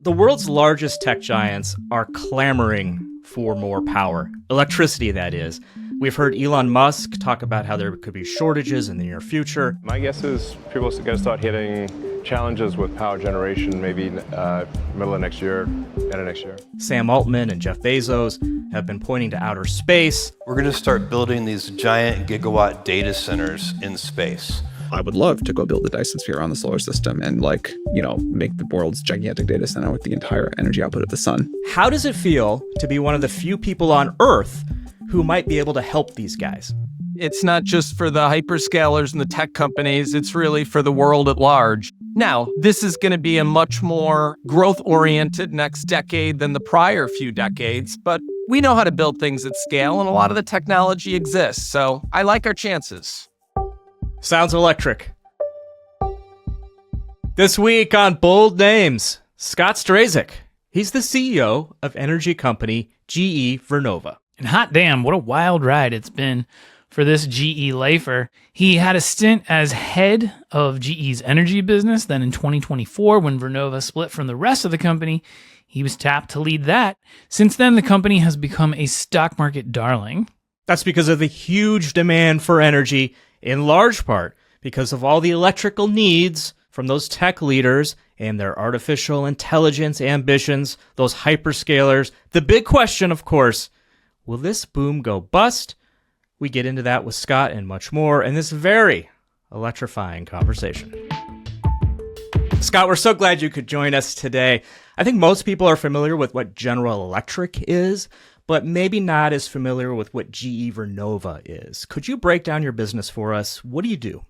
The world's largest tech giants are clamoring for more power. Electricity, that is. We've heard Elon Musk talk about how there could be shortages in the near future. My guess is people are going to start hitting challenges with power generation maybe middle of next year, end of next year. Sam Altman and Jeff Bezos have been pointing to outer space. We're going to start building these giant gigawatt data centers in space. I would love to go build a Dyson sphere on the solar system and make the world's gigantic data center with the entire energy output of the sun. How does it feel to be one of the few people on Earth who might be able to help these guys? It's not just for the hyperscalers and the tech companies, it's really for the world at large. Now, this is going to be a much more growth-oriented next decade than the prior few decades, but we know how to build things at scale, and a lot of the technology exists, so I like our chances. Sounds electric. This week on Bold Names, Scott Strazik. He's the CEO of energy company GE Vernova. And hot damn, what a wild ride it's been for this GE lifer. He had a stint as head of GE's energy business. Then in 2024, when Vernova split from the rest of the company, he was tapped to lead that. Since then, the company has become a stock market darling. That's because of the huge demand for energy, in large part because of all the electrical needs from those tech leaders and their artificial intelligence ambitions, those hyperscalers. The big question, of course, will this boom go bust? We get into that with Scott and much more in this very electrifying conversation. Scott, we're so glad you could join us today. I think most people are familiar with what General Electric is, but maybe not as familiar with what GE Vernova is. Could you break down your business for us? What do you do?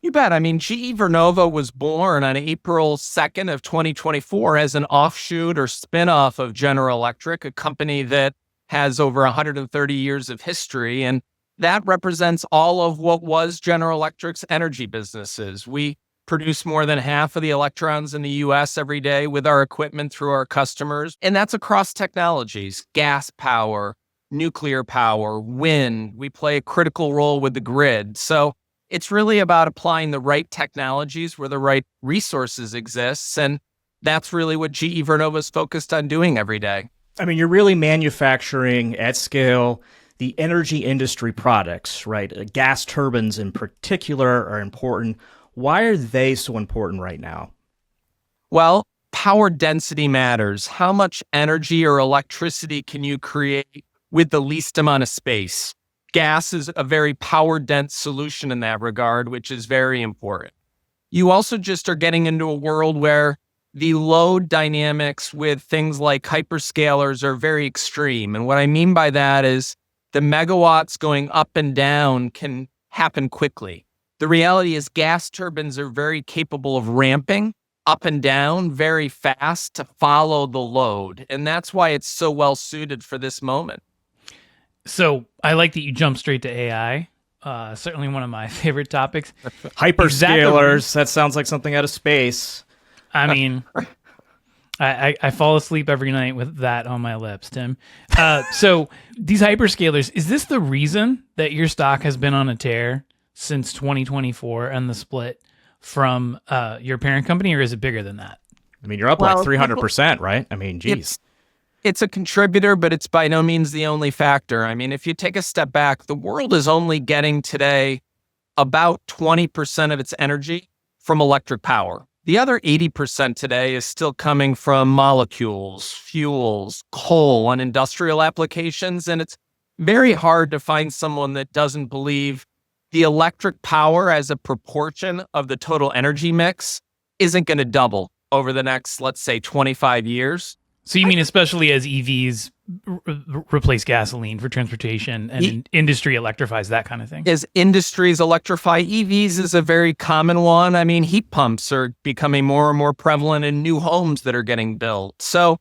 You bet. GE Vernova was born on April 2nd of 2024 as an offshoot or spinoff of General Electric, a company that has over 130 years of history, and that represents all of what was General Electric's energy businesses. We produce more than half of the electrons in the U.S. every day with our equipment through our customers, and that's across technologies, gas power, nuclear power, wind. We play a critical role with the grid. So it's really about applying the right technologies where the right resources exist, and that's really what GE Vernova is focused on doing every day. You're really manufacturing at scale the energy industry products, right? Gas turbines in particular are important. Why are they so important right now? Well, power density matters. How much energy or electricity can you create with the least amount of space? Gas is a very power-dense solution in that regard, which is very important. You also just are getting into a world where the load dynamics with things like hyperscalers are very extreme. And what I mean by that is the megawatts going up and down can happen quickly. The reality is gas turbines are very capable of ramping up and down very fast to follow the load. And that's why it's so well suited for this moment. So I like that you jump straight to AI. Certainly one of my favorite topics. Hyperscalers, that sounds like something out of space. I fall asleep every night with that on my lips, Tim. So these hyperscalers, is this the reason that your stock has been on a tear since 2024 and the split from your parent company, or is it bigger than that? You're up like 300%, right? Geez. It's a contributor, but it's by no means the only factor. If you take a step back, the world is only getting today about 20% of its energy from electric power. The other 80% today is still coming from molecules, fuels, coal, and industrial applications. And it's very hard to find someone that doesn't believe the electric power as a proportion of the total energy mix isn't going to double over the next, let's say, 25 years. So you mean especially as EVs replace gasoline for transportation and industry electrifies that kind of thing? As industries electrify, EVs is a very common one. Heat pumps are becoming more and more prevalent in new homes that are getting built. So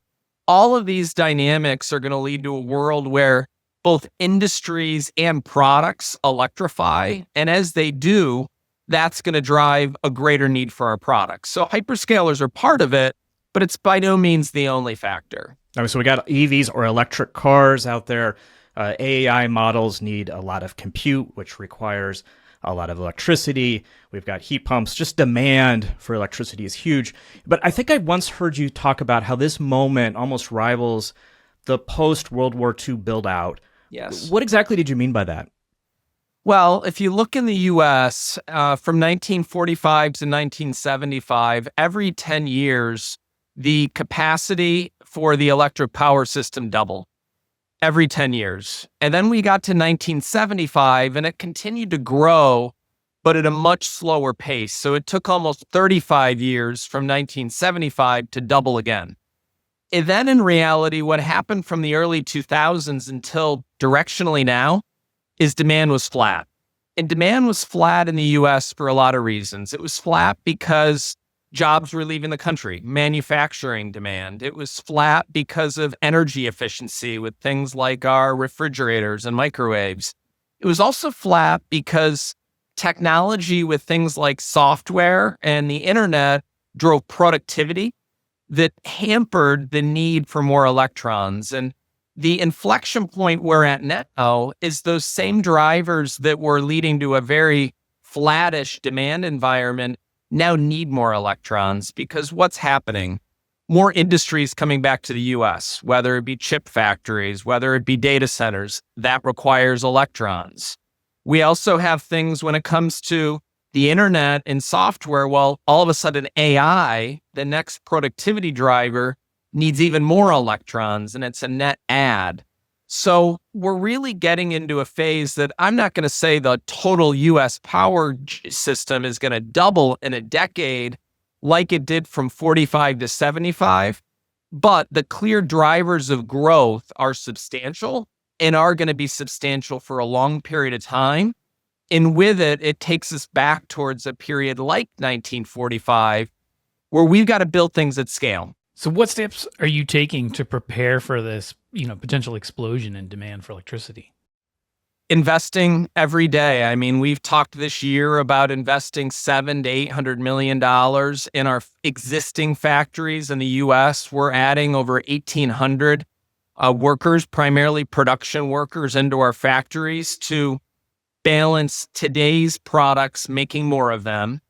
all of these dynamics are going to lead to a world where both industries and products electrify. And as they do, that's going to drive a greater need for our products. So hyperscalers are part of it, but it's by no means the only factor. So we got EVs or electric cars out there. AI models need a lot of compute, which requires a lot of electricity. We've got heat pumps. Just demand for electricity is huge. But I think I once heard you talk about how this moment almost rivals the post-World War II build-out. Yes. What exactly did you mean by that? Well, if you look in the U.S., from 1945 to 1975, every 10 years, the capacity for the electric power system doubled. Every 10 years. And then we got to 1975 and it continued to grow, but at a much slower pace. So it took almost 35 years from 1975 to double again. And then in reality, what happened from the early 2000s until directionally now is demand was flat. And demand was flat in the US for a lot of reasons. It was flat because jobs were leaving the country, manufacturing demand. It was flat because of energy efficiency with things like our refrigerators and microwaves. It was also flat because technology with things like software and the internet drove productivity that hampered the need for more electrons. And the inflection point we're at now is those same drivers that were leading to a very flattish demand environment now need more electrons, because what's happening? More industries coming back to the US, whether it be chip factories, whether it be data centers, that requires electrons. We also have things when it comes to the internet and software. Well, all of a sudden AI, the next productivity driver, needs even more electrons, and it's a net add. So we're really getting into a phase that I'm not going to say the total U.S. power system is going to double in a decade like it did from 45 to 75, but the clear drivers of growth are substantial and are going to be substantial for a long period of time. And with it, it takes us back towards a period like 1945 where we've got to build things at scale. So what steps are you taking to prepare for this, potential explosion in demand for electricity? Investing every day. I mean, we've talked this year about investing $700 to $800 million in our existing factories in the U.S. We're adding over 1,800 workers, primarily production workers, into our factories to balance today's products, making more of them.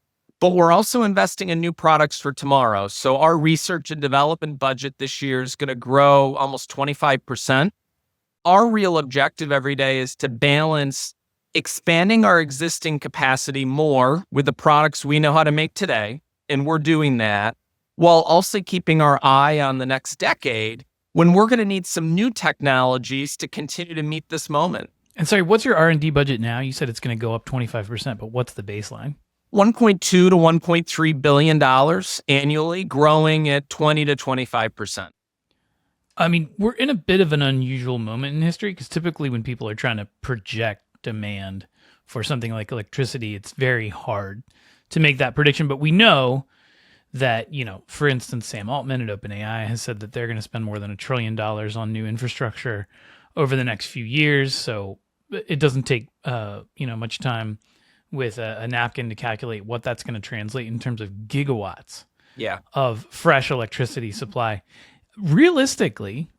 But we're also investing in new products for tomorrow. So our research and development budget this year is going to grow almost 25%. Our real objective every day is to balance expanding our existing capacity more with the products we know how to make today, and we're doing that, while also keeping our eye on the next decade when we're going to need some new technologies to continue to meet this moment. And sorry, what's your R&D budget now? You said it's going to go up 25%, but what's the baseline? $1.2 to $1.3 billion annually, growing at 20 to 25%. I mean, we're in a bit of an unusual moment in history because typically when people are trying to project demand for something like electricity, it's very hard to make that prediction. But we know that, for instance, Sam Altman at OpenAI has said that they're going to spend more than $1 trillion on new infrastructure over the next few years. So it doesn't take, much time with a napkin to calculate what that's going to translate in terms of gigawatts of fresh electricity supply. Realistically,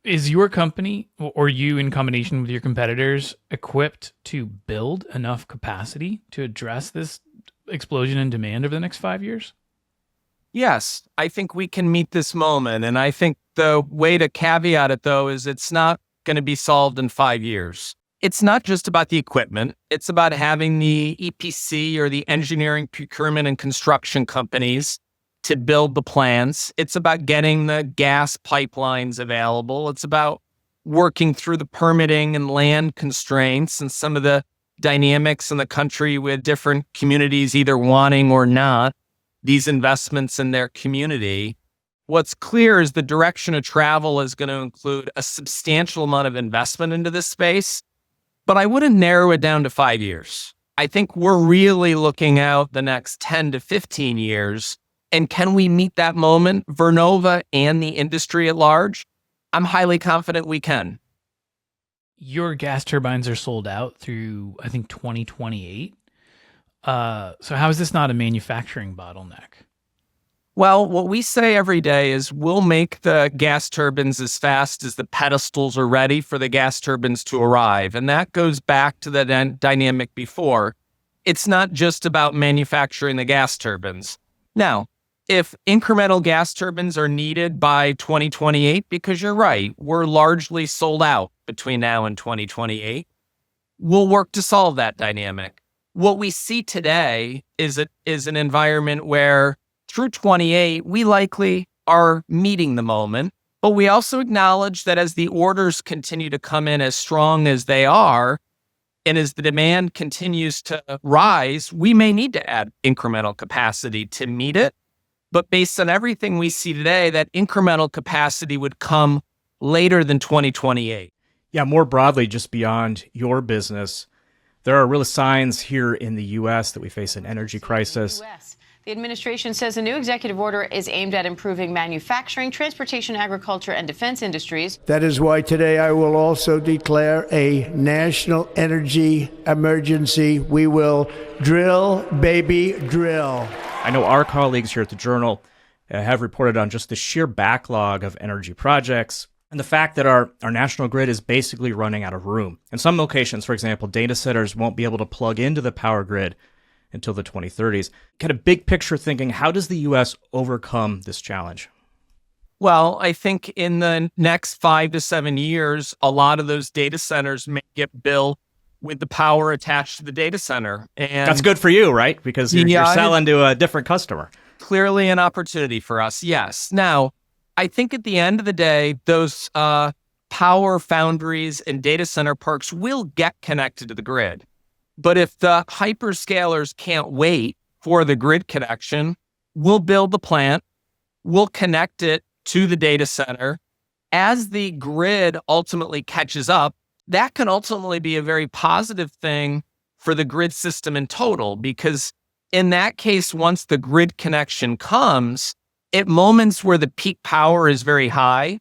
is your company or you in combination with your competitors equipped to build enough capacity to address this explosion in demand over the next 5 years? Yes, I think we can meet this moment. And I think the way to caveat it, though, is it's not going to be solved in 5 years. It's not just about the equipment. It's about having the EPC or the engineering, procurement, and construction companies to build the plants. It's about getting the gas pipelines available. It's about working through the permitting and land constraints and some of the dynamics in the country with different communities either wanting or not these investments in their community. What's clear is the direction of travel is going to include a substantial amount of investment into this space, but I wouldn't narrow it down to 5 years. I think we're really looking out the next 10 to 15 years. And can we meet that moment, Vernova and the industry at large? I'm highly confident we can. Your gas turbines are sold out through, I think, 2028. So how is this not a manufacturing bottleneck? Well, what we say every day is we'll make the gas turbines as fast as the pedestals are ready for the gas turbines to arrive. And that goes back to the dynamic before. It's not just about manufacturing the gas turbines. Now, if incremental gas turbines are needed by 2028, because you're right, we're largely sold out between now and 2028, we'll work to solve that dynamic. What we see today is an environment where through 28, we likely are meeting the moment, but we also acknowledge that as the orders continue to come in as strong as they are, and as the demand continues to rise, we may need to add incremental capacity to meet it. But based on everything we see today, that incremental capacity would come later than 2028. Yeah, more broadly, just beyond your business, there are real signs here in the U.S. that we face an energy crisis. The administration says a new executive order is aimed at improving manufacturing, transportation, agriculture, and defense industries. That is why today I will also declare a national energy emergency. We will drill, baby, drill. I know our colleagues here at the Journal have reported on just the sheer backlog of energy projects and the fact that our national grid is basically running out of room. In some locations, for example, data centers won't be able to plug into the power grid until the 2030s. Kind of big picture thinking, how does the U.S. overcome this challenge? Well, I think in the next 5 to 7 years, a lot of those data centers may get built with the power attached to the data center. And that's good for you, right? Because you're selling to a different customer. Clearly an opportunity for us, yes. Now, I think at the end of the day, those power foundries and data center parks will get connected to the grid. But if the hyperscalers can't wait for the grid connection, we'll build the plant, we'll connect it to the data center. As the grid ultimately catches up, that can ultimately be a very positive thing for the grid system in total, because in that case, once the grid connection comes, at moments where the peak power is very high,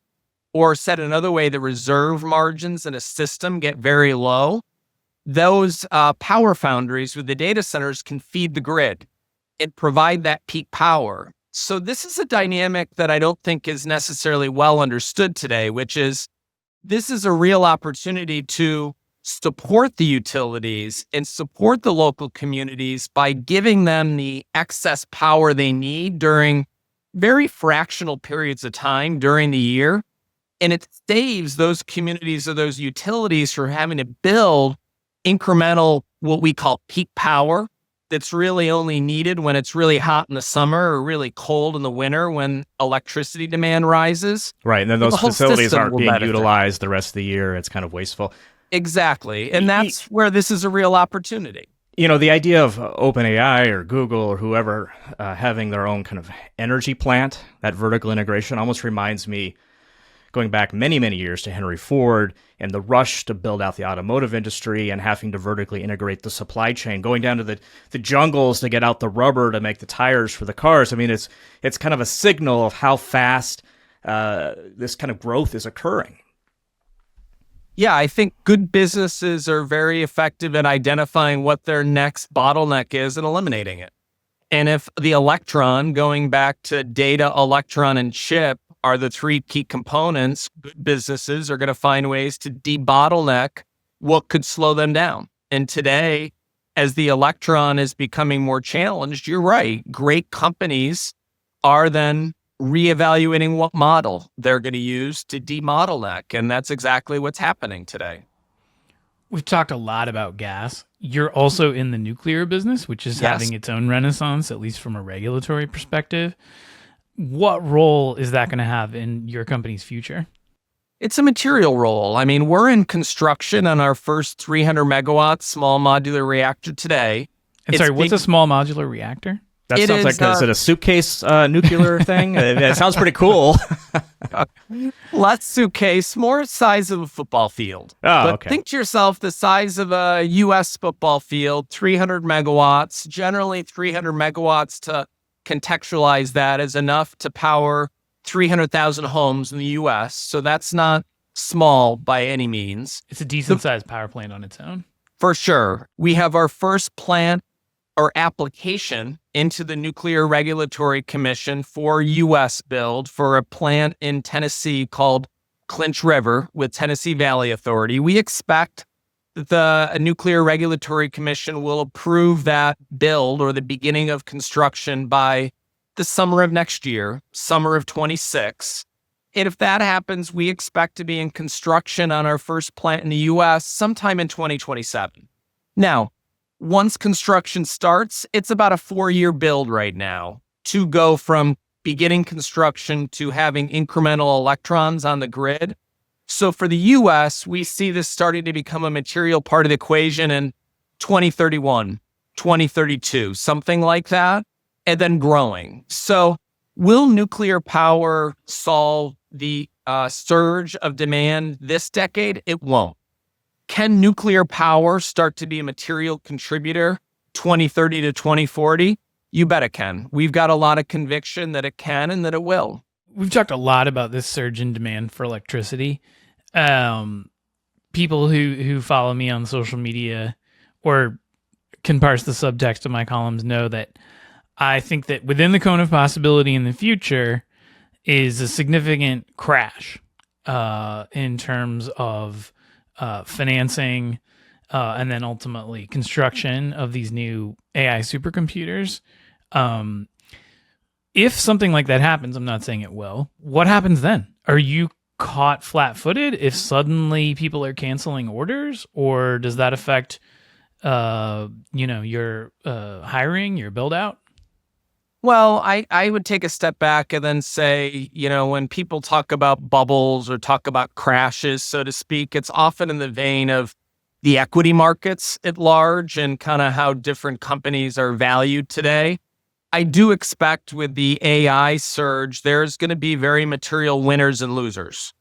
or said another way, the reserve margins in a system get very low, those power foundries with the data centers can feed the grid and provide that peak power. So this is a dynamic that I don't think is necessarily well understood today, which is this is a real opportunity to support the utilities and support the local communities by giving them the excess power they need during very fractional periods of time during the year. And it saves those communities or those utilities from having to build incremental, what we call peak power, that's really only needed when it's really hot in the summer or really cold in the winter when electricity demand rises. Right, and then those facilities aren't being utilized the rest of the year. It's kind of wasteful. Exactly, and that's where this is a real opportunity. You know, the idea of OpenAI or Google or whoever having their own kind of energy plant, that vertical integration almost reminds me going back many, many years to Henry Ford and the rush to build out the automotive industry and having to vertically integrate the supply chain, going down to the jungles to get out the rubber to make the tires for the cars. I mean, it's kind of a signal of how fast this kind of growth is occurring. Yeah, I think good businesses are very effective at identifying what their next bottleneck is and eliminating it. And if the electron, going back to data, electron, and chip, are the three key components, good businesses are going to find ways to debottleneck what could slow them down. And today, as the electron is becoming more challenged, you're right, great companies are then reevaluating what model they're going to use to demottleneck. And that's exactly what's happening today. We've talked a lot about gas. You're also in the nuclear business, which is having its own renaissance, at least from a regulatory perspective. What role is that going to have in your company's future? It's a material role. I mean, we're in construction on our first 300 megawatt small modular reactor today. And sorry, what's a small modular reactor? That sounds like, is it a suitcase nuclear thing? It sounds pretty cool. Less suitcase, more size of a football field. Oh, but okay. think to yourself the size of a U.S. football field, 300 megawatts, generally 300 megawatts to contextualize that is enough to power 300,000 homes in the U.S. So that's not small by any means. It's a decent-sized power plant on its own. For sure. We have our first plant or application into the Nuclear Regulatory Commission for U.S. build for a plant in Tennessee called Clinch River with Tennessee Valley Authority. We expect that the Nuclear Regulatory Commission will approve that build or the beginning of construction by the summer of next year, summer of 26. And if that happens, we expect to be in construction on our first plant in the U.S. sometime in 2027. Now, once construction starts, it's about a 4-year build right now to go from beginning construction to having incremental electrons on the grid. So for the U.S., we see this starting to become a material part of the equation in 2031, 2032, something like that, and then growing. So will nuclear power solve the surge of demand this decade? It won't. Can nuclear power start to be a material contributor 2030 to 2040? You bet it can. We've got a lot of conviction that it can and that it will. We've talked a lot about this surge in demand for electricity. People who follow me on social media or can parse the subtext of my columns know that I think that within the cone of possibility in the future is a significant crash in terms of financing and then ultimately construction of these new AI supercomputers. If something like that happens, I'm not saying it will, what happens then? Are you caught flat-footed if suddenly people are canceling orders, or does that affect your hiring, your build-out? Well, I would take a step back and then say, when people talk about bubbles or talk about crashes, so to speak, it's often in the vein of the equity markets at large and kind of how different companies are valued today. I do expect with the AI surge, there's going to be very material winners and losers.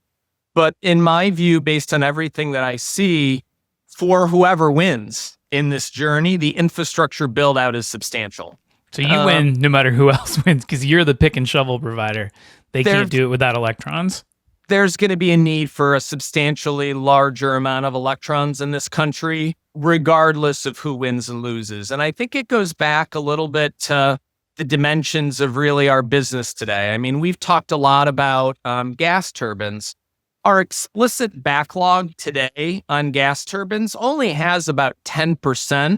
But in my view, based on everything that I see, for whoever wins in this journey, the infrastructure build out is substantial. So you win no matter who else wins because you're the pick and shovel provider. They can't do it without electrons. There's going to be a need for a substantially larger amount of electrons in this country, regardless of who wins and loses. And I think it goes back a little bit to the dimensions of really our business today. I mean, we've talked a lot about gas turbines. Our explicit backlog today on gas turbines only has about 10%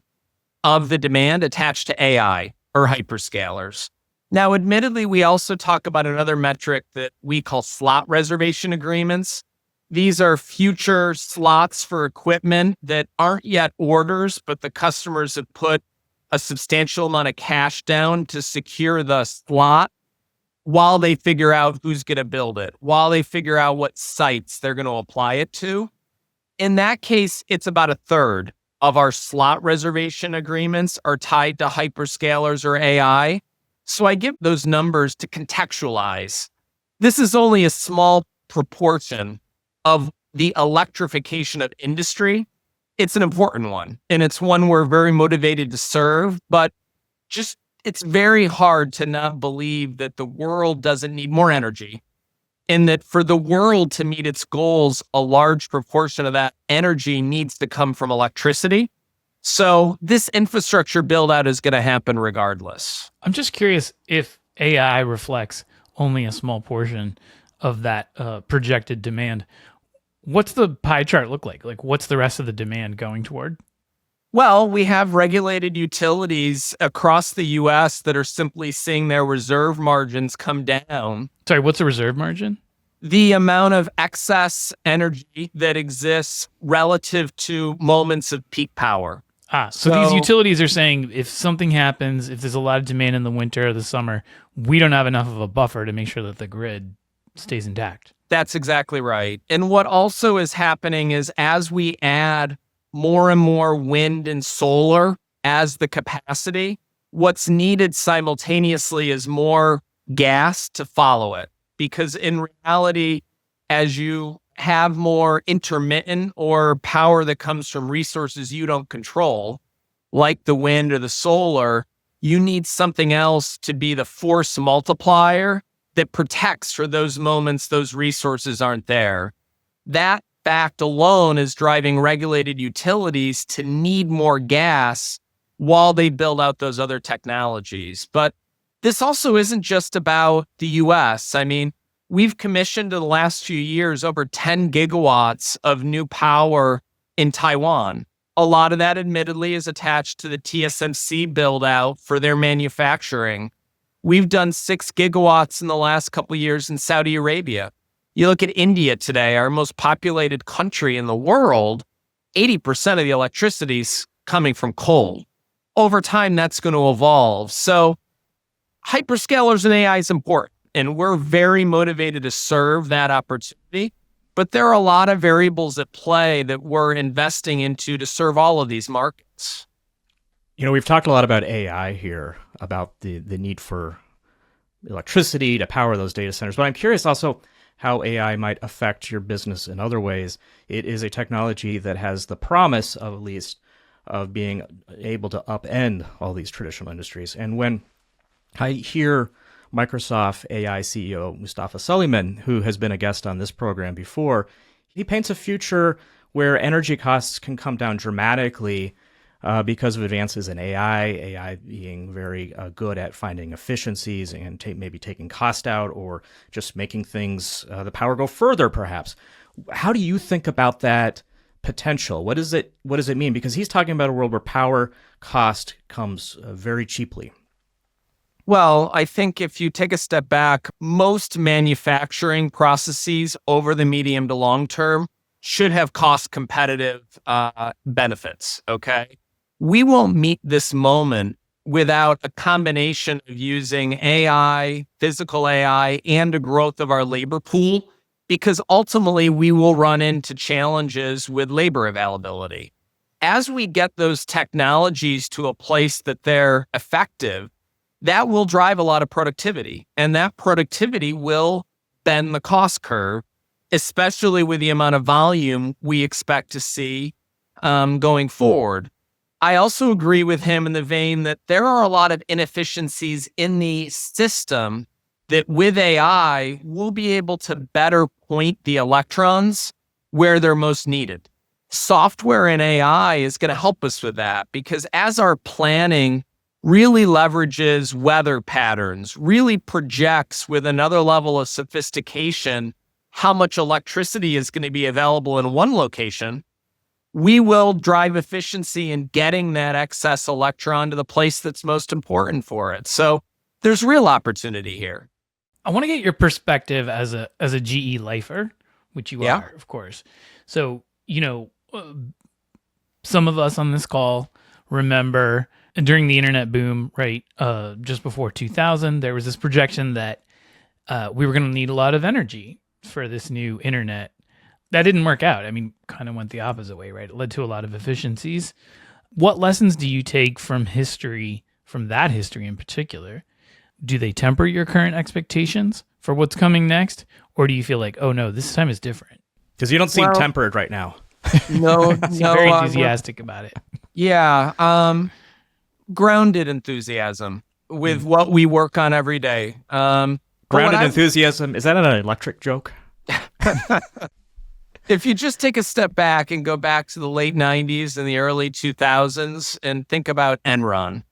of the demand attached to AI or hyperscalers. Now, admittedly, we also talk about another metric that we call slot reservation agreements. These are future slots for equipment that aren't yet orders, but the customers have put a substantial amount of cash down to secure the slot while they figure out who's going to build it, while they figure out what sites they're going to apply it to. In that case, it's about a third of our slot reservation agreements are tied to hyperscalers or AI. So I give those numbers to contextualize. This is only a small proportion of the electrification of industry. It's an important one, and it's one we're very motivated to serve, but just it's very hard to not believe that the world doesn't need more energy, and that for the world to meet its goals, a large proportion of that energy needs to come from electricity. So this infrastructure build out is going to happen regardless. I'm just curious if AI reflects only a small portion of that projected demand. What's the pie chart look like? Like, what's the rest of the demand going toward? Well, we have regulated utilities across the U.S. that are simply seeing their reserve margins come down. Sorry, what's a reserve margin? The amount of excess energy that exists relative to moments of peak power. So these utilities are saying if something happens, if there's a lot of demand in the winter or the summer, we don't have enough of a buffer to make sure that the grid stays intact. That's exactly right. And what also is happening is as we add more and more wind and solar as the capacity, what's needed simultaneously is more gas to follow it. Because in reality, as you have more intermittent or power that comes from resources you don't control, like the wind or the solar, you need something else to be the force multiplier that protects for those moments those resources aren't there. That fact alone is driving regulated utilities to need more gas while they build out those other technologies. But this also isn't just about the US. I mean, we've commissioned in the last few years over 10 gigawatts of new power in Taiwan. A lot of that, admittedly, is attached to the TSMC build out for their manufacturing. We've done 6 gigawatts in the last couple of years in Saudi Arabia. You look at India today, our most populated country in the world, 80% of the electricity is coming from coal. Over time, that's going to evolve. So hyperscalers and AI is important, and we're very motivated to serve that opportunity. But there are a lot of variables at play that we're investing into to serve all of these markets. You know, we've talked a lot about AI here, about the need for electricity to power those data centers. But I'm curious also how AI might affect your business in other ways. It is a technology that has the promise of, at least, of being able to upend all these traditional industries. And when I hear Microsoft AI CEO Mustafa Suleyman, who has been a guest on this program before, he paints a future where energy costs can come down dramatically because of advances in AI being very good at finding efficiencies and maybe taking cost out or just making things, the power go further, perhaps. How do you think about that potential? What does it mean? Because he's talking about a world where power cost comes very cheaply. Well, I think if you take a step back, most manufacturing processes over the medium to long term should have cost competitive benefits, okay? We won't meet this moment without a combination of using AI, physical AI, and a growth of our labor pool, because ultimately we will run into challenges with labor availability. As we get those technologies to a place that they're effective, that will drive a lot of productivity, and that productivity will bend the cost curve, especially with the amount of volume we expect to see going forward. I also agree with him in the vein that there are a lot of inefficiencies in the system that with AI, we'll be able to better point the electrons where they're most needed. Software and AI is going to help us with that, because as our planning really leverages weather patterns, really projects with another level of sophistication how much electricity is going to be available in one location, we will drive efficiency in getting that excess electron to the place that's most important for it. So there's real opportunity here. I want to get your perspective as a GE lifer, which you are, of course. So, some of us on this call remember during the internet boom, right, just before 2000, there was this projection that we were going to need a lot of energy for this new internet. That didn't work out. I mean, kind of went the opposite way, right? It led to a lot of efficiencies. What lessons do you take from history, from that history in particular? Do they temper your current expectations for what's coming next? Or do you feel like, oh no, this time is different? Because you don't seem tempered right now. No, very enthusiastic about it. Yeah. Grounded enthusiasm with what we work on every day. Grounded enthusiasm, is that an electric joke? If you just take a step back and go back to the late 90s and the early 2000s and think about Enron,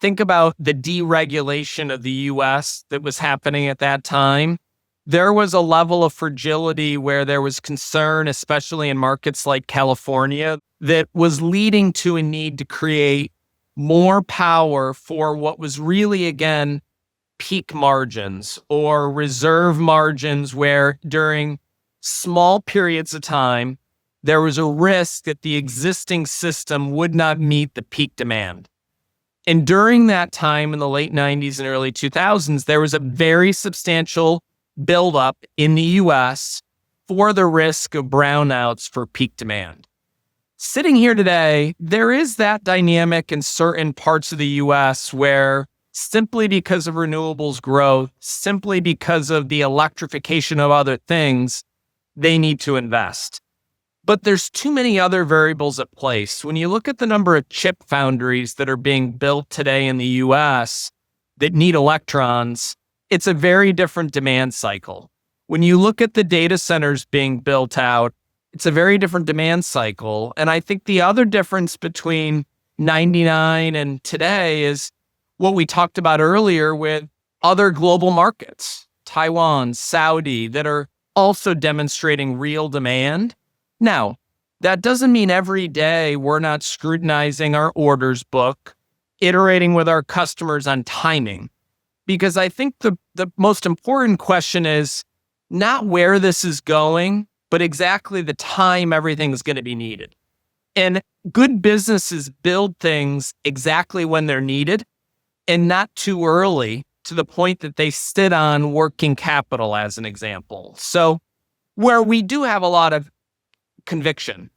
think about the deregulation of the US that was happening at that time. There was a level of fragility where there was concern, especially in markets like California, that was leading to a need to create more power for what was really, again, peak margins or reserve margins, where during small periods of time, there was a risk that the existing system would not meet the peak demand. And during that time in the late 90s and early 2000s, there was a very substantial buildup in the US for the risk of brownouts for peak demand. Sitting here today, there is that dynamic in certain parts of the US where simply because of renewables growth, simply because of the electrification of other things, they need to invest. But there's too many other variables at play. When you look at the number of chip foundries that are being built today in the US that need electrons, it's a very different demand cycle. When you look at the data centers being built out, it's a very different demand cycle. And I think the other difference between 99 and today is what we talked about earlier with other global markets, Taiwan, Saudi, that are also demonstrating real demand. Now, that doesn't mean every day we're not scrutinizing our orders book, iterating with our customers on timing. Because I think the most important question is not where this is going, but exactly the time everything's going to be needed. And good businesses build things exactly when they're needed and not too early to the point that they sit on working capital, as an example. So where we do have a lot of conviction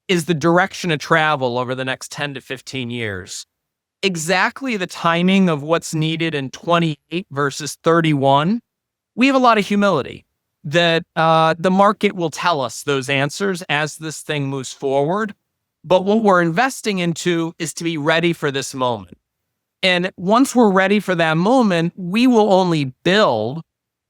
is the direction of travel over the next 10 to 15 years. Exactly the timing of what's needed in 28 versus 31, we have a lot of humility that the market will tell us those answers as this thing moves forward. But what we're investing into is to be ready for this moment. And once we're ready for that moment, we will only build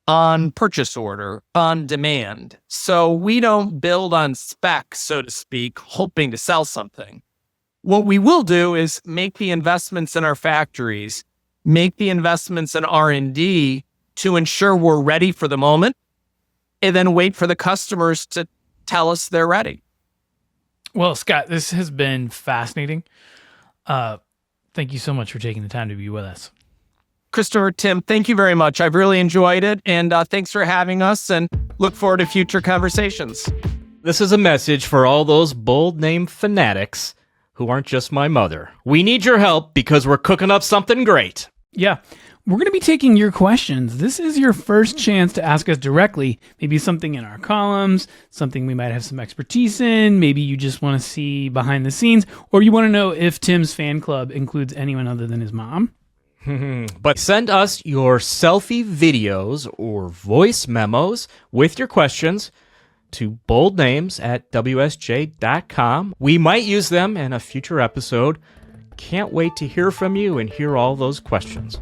on purchase order, on demand. So we don't build on spec, so to speak, hoping to sell something. What we will do is make the investments in our factories, make the investments in R&D to ensure we're ready for the moment, and then wait for the customers to tell us they're ready. Well, Scott, this has been fascinating. Thank you so much for taking the time to be with us. Christopher, Tim, thank you very much. I've really enjoyed it, and thanks for having us, and look forward to future conversations. This is a message for all those bold name fanatics who aren't just my mother. We need your help because we're cooking up something great. Yeah, we're going to be taking your questions. This is your first chance to ask us directly, maybe something in our columns, something we might have some expertise in. Maybe you just want to see behind the scenes, or you want to know if Tim's fan club includes anyone other than his mom. But send us your selfie videos or voice memos with your questions to boldnames@wsj.com. We might use them in a future episode. Can't wait to hear from you and hear all those questions.